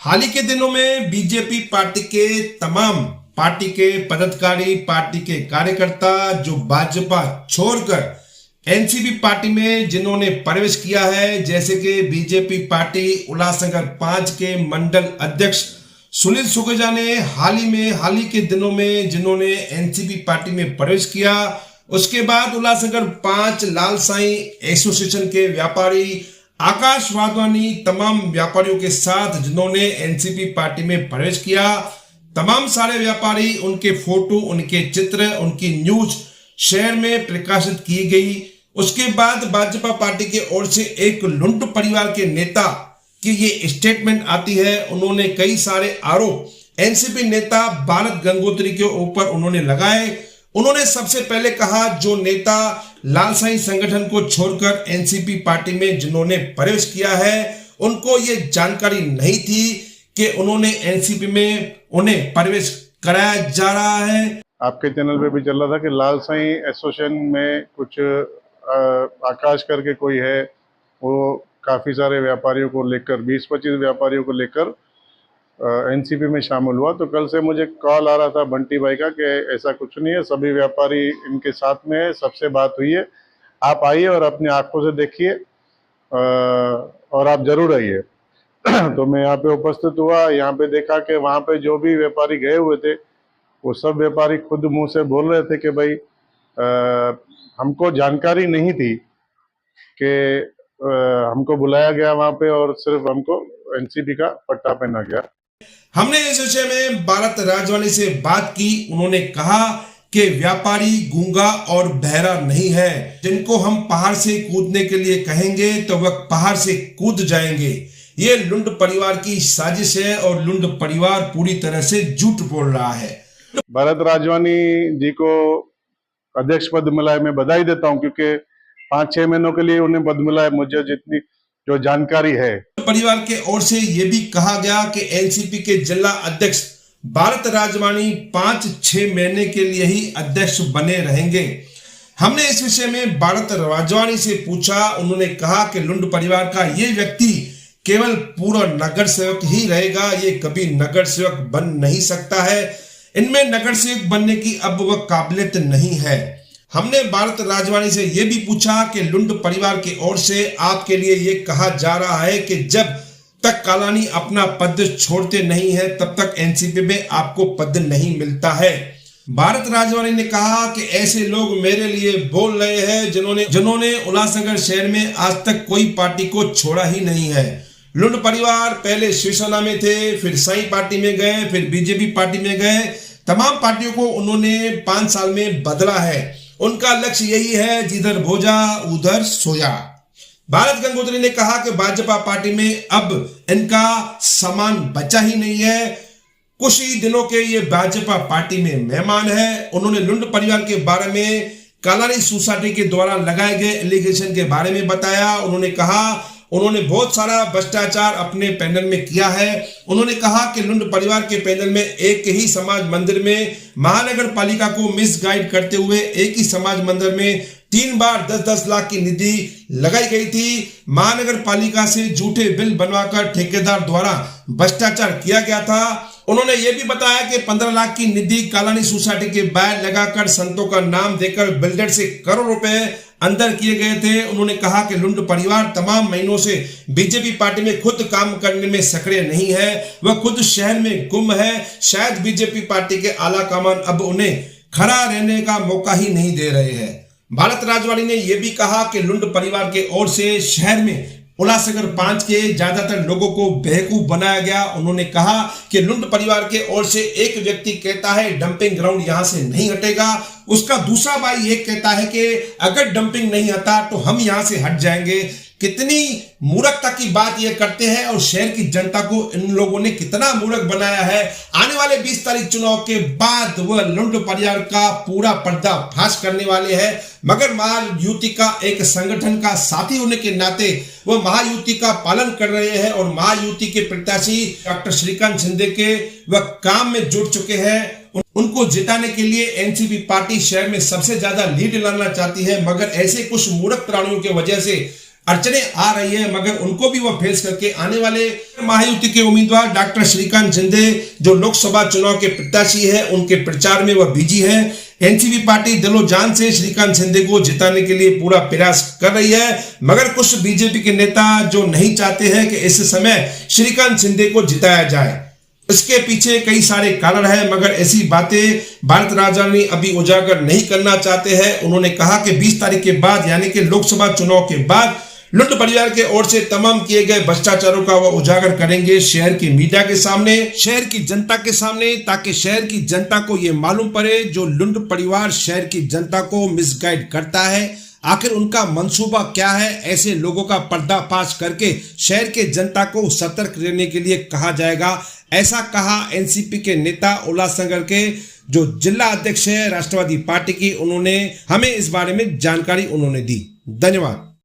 हाल ही के दिनों में बीजेपी पार्टी के तमाम पार्टी के पदाधिकारी, पार्टी के कार्यकर्ता जो भाजपा छोड़कर एनसीपी पार्टी में जिन्होंने प्रवेश किया है, जैसे कि बीजेपी पार्टी उल्लासनगर 5 के मंडल अध्यक्ष सुनील सुखेजा ने हाल ही के दिनों में जिन्होंने एनसीपी पार्टी में प्रवेश किया, उसके बाद उल्लासनगर 5 लाल साई एसोसिएशन के व्यापारी आकाश वाधवानी तमाम व्यापारियों के साथ जिन्होंने एनसीपी पार्टी में प्रवेश किया, तमाम सारे व्यापारी, उनके फोटो, उनके चित्र, उनकी न्यूज शहर में प्रकाशित की गई। उसके बाद भाजपा पार्टी की ओर से एक लुंड परिवार के नेता की ये स्टेटमेंट आती है। उन्होंने कई सारे आरोप एनसीपी नेता भारत गंगोत्री के ऊपर उन्होंने लगाए। उन्होंने सबसे पहले कहा, जो नेता लाल साई संगठन को छोड़कर एनसीपी पार्टी में जिन्होंने प्रवेश किया है, उनको ये जानकारी नहीं थी कि उन्होंने एनसीपी में उन्हें प्रवेश कराया जा रहा है। आपके चैनल पे भी चल रहा था कि लाल साई एसोसिएशन में कुछ आकाश करके कोई है, वो काफ़ी सारे व्यापारियों को लेकर 20-25 व्यापारियों को लेकर एनसीपी में शामिल हुआ। तो कल से मुझे कॉल आ रहा था बंटी भाई का कि ऐसा कुछ नहीं है, सभी व्यापारी इनके साथ में है, सबसे बात हुई है, आप आइए और अपनी आंखों से देखिए और आप जरूर आइए। तो मैं यहाँ पे उपस्थित हुआ, यहाँ पे देखा कि वहाँ पे जो भी व्यापारी गए हुए थे वो सब व्यापारी खुद मुंह से बोल रहे थे कि भाई हमको जानकारी नहीं थी कि हमको बुलाया गया वहाँ पे और सिर्फ हमको एनसीपी का पट्टा पहना गया। हमने इस विषय में भारत राजवानी से बात की। उन्होंने कहा कि व्यापारी गूंगा और बहरा नहीं है, जिनको हम पहाड़ से कूदने के लिए कहेंगे तो वह पहाड़ से कूद जाएंगे। ये लुंड परिवार की साजिश है और लुंड परिवार पूरी तरह से झूठ बोल रहा है। भारत राजवानी जी को अध्यक्ष पद मिला है, मैं बधाई देता हूं, क्योंकि 5-6 महीनों के लिए उन्हें पद मिला है, मुझे जितनी जो जानकारी है। परिवार के ओर से यह भी कहा गया कि एनसीपी के जिला अध्यक्ष भारत राजवानी 5-6 महीने के लिए ही अध्यक्ष बने रहेंगे। हमने इस विषय में भारत राजवानी से पूछा। उन्होंने कहा कि लुंड परिवार का ये व्यक्ति केवल पूरा नगर सेवक ही रहेगा, ये कभी नगर सेवक बन नहीं सकता है, इनमें नगर सेवक बनने की अब वह काबिलियत नहीं है। हमने भारत राजवानी से यह भी पूछा कि लुंड परिवार की ओर से आपके लिए यह कहा जा रहा है कि जब तक कालानी अपना पद छोड़ते नहीं है तब तक एनसीपी में आपको पद नहीं मिलता है। भारत राजवानी ने कहा कि ऐसे लोग मेरे लिए बोल रहे हैं जिन्होंने उल्लासनगर शहर में आज तक कोई पार्टी को छोड़ा ही नहीं है। लुंड परिवार पहले शिवसेना में थे, फिर साई पार्टी में गए, फिर बीजेपी पार्टी में गए। तमाम पार्टियों को उन्होंने 5 साल में बदला है। उनका लक्ष्य यही है, जिधर भोजा उधर सोया। भारत गंगोत्री ने कहा कि भाजपा पार्टी में अब इनका सामान बचा ही नहीं है। कुछ ही दिनों के ये भाजपा पार्टी में मेहमान है। उन्होंने लुंड परिवार के बारे में कालानी सोसाइटी के द्वारा लगाए गए एलिगेशन के बारे में बताया। उन्होंने कहा उन्होंने बहुत सारा भ्रष्टाचार अपने पैनल में किया है। उन्होंने कहा कि लुंड परिवार के पैनल में एक ही समाज मंदिर में महानगर पालिका को मिसगाइड करते हुए एक ही समाज मंदिर में 3 बार 10-10 लाख की निधि लगाई गई थी। महानगर पालिका से झूठे बिल बनवाकर ठेकेदार द्वारा भ्रष्टाचार किया गया था। उन्होंने ये भी बताया कि 15 लाख की निधि कालानी सोसाइटी के बाहर लगाकर संतों का नाम देकर बिल्डर से करोड़ रुपए अंदर किए गए थे। उन्होंने कहा कि लुंड परिवार तमाम महीनों से बीजेपी पार्टी में खुद काम करने में सक्रिय नहीं है, वह खुद शहर में गुम है। शायद बीजेपी पार्टी के आला कमान अब उन्हें खड़ा रहने का मौका ही नहीं दे रहे हैं। भारत राजवानी ने यह भी कहा कि लुंड परिवार के ओर से शहर में उल्लासनगर 5 के ज्यादातर लोगों को बेवकूफ बनाया गया। उन्होंने कहा कि लुंड परिवार के ओर से एक व्यक्ति कहता है डंपिंग ग्राउंड यहां से नहीं हटेगा, उसका दूसरा भाई ये कहता है कि अगर डंपिंग नहीं हटा तो हम यहां से हट जाएंगे। कितनी मूर्खता की बात ये करते हैं और शहर की जनता को इन लोगों ने कितना मूर्ख बनाया है। आने वाले 20 तारीख चुनाव के बाद वह लुंड परिवार का पूरा पर्दाफाश करने वाले हैं। मगर महायुति का एक संगठन का साथी होने के नाते वह महायुति का पालन कर रहे हैं और महायुति के प्रत्याशी डॉक्टर श्रीकांत शिंदे के वह काम में जुट चुके हैं। उनको जिताने के लिए एनसीपी पार्टी शहर में सबसे ज्यादा लीड लाना चाहती है, मगर ऐसे कुछ मूर्ख प्राणियों की वजह से अड़चने आ रही है, मगर उनको भी वह फेस करके आने वाले महायुति के उम्मीदवार डॉक्टर श्रीकांत शिंदे जो लोकसभा चुनाव के प्रत्याशी है, उनके प्रचार में वह बिजी है। एनसीपी पार्टी दिलो जान से श्रीकांत शिंदे को जिताने के लिए पूरा प्रयास कर रही है, मगर कुछ बीजेपी के नेता जो नहीं चाहते हैं कि इस समय श्रीकांत शिंदे को जिताया जाए। इसके पीछे कई सारे कारण हैं, मगर ऐसी बातें भारत राजवानी अभी उजागर नहीं करना चाहते हैं। उन्होंने कहा कि 20 तारीख के बाद यानी कि लोकसभा चुनाव के बाद लुंड परिवार के ओर से तमाम किए गए भ्रष्टाचारों का वह उजागर करेंगे शहर की मीडिया के सामने, शहर की जनता के सामने, ताकि शहर की जनता को यह मालूम पड़े जो लुंड परिवार शहर की जनता को मिसगाइड करता है, आखिर उनका मंसूबा क्या है। ऐसे लोगों का पर्दाफाश करके शहर के जनता को सतर्क रहने के लिए कहा जाएगा। ऐसा कहा एनसीपी के नेता उल्लासनगर के जो जिला अध्यक्ष है राष्ट्रवादी पार्टी की, उन्होंने हमें इस बारे में जानकारी उन्होंने दी। धन्यवाद।